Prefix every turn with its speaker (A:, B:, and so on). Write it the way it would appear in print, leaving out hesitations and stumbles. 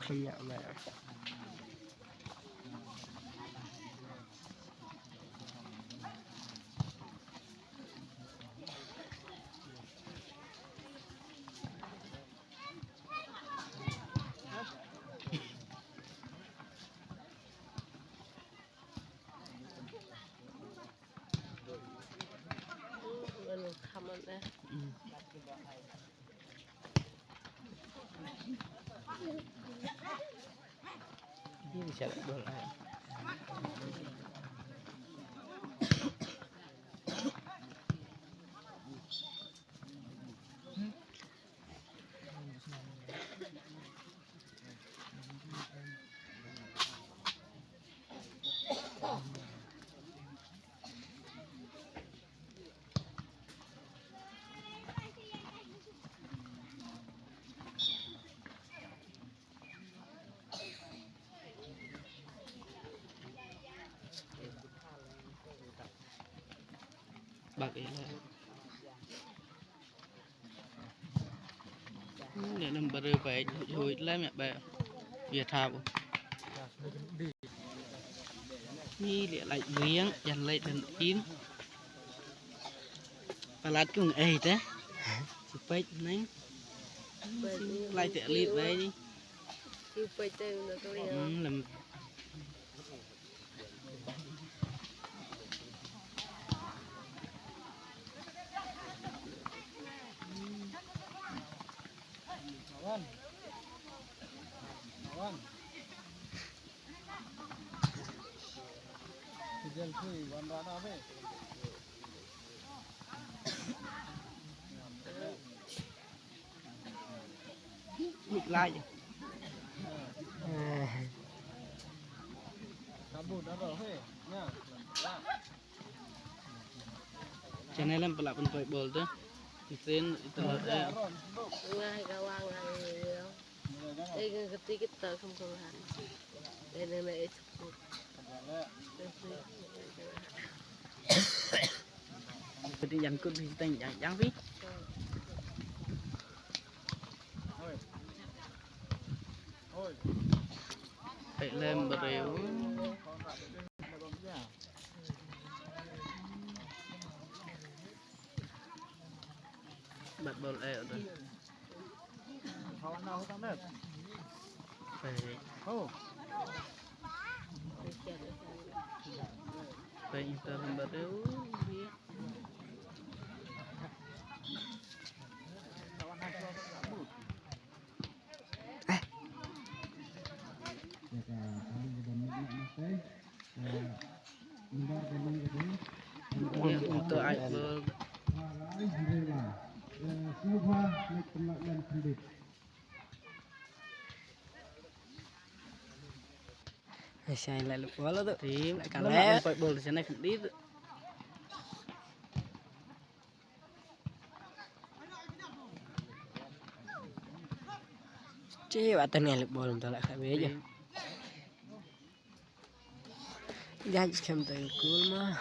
A: không nhận mẹ bisa bola bạc ấy để làm bờ về hồi lấy mẹ bè Việt Thảo ni để lại miếng dàn lại thành im và lát cũng ấy thế chụp nấy lại tẹt liệt về đi làm bịt lại cho nên làm pelak pun baik bol tu itin itu
B: ngay gawang ngay ketika kita kumpulan ini nih
A: jadi yang kun hình yang yang vít phải lên bờ rìu bật bol rồi phải phải inter bờ rìu untuk air Saya lại lục quá đó thì lại cả lẽ phải bol thế này cũng đi chứ bạn tên này lục bol tôi lại phải biết chứ ra xem từ cool mà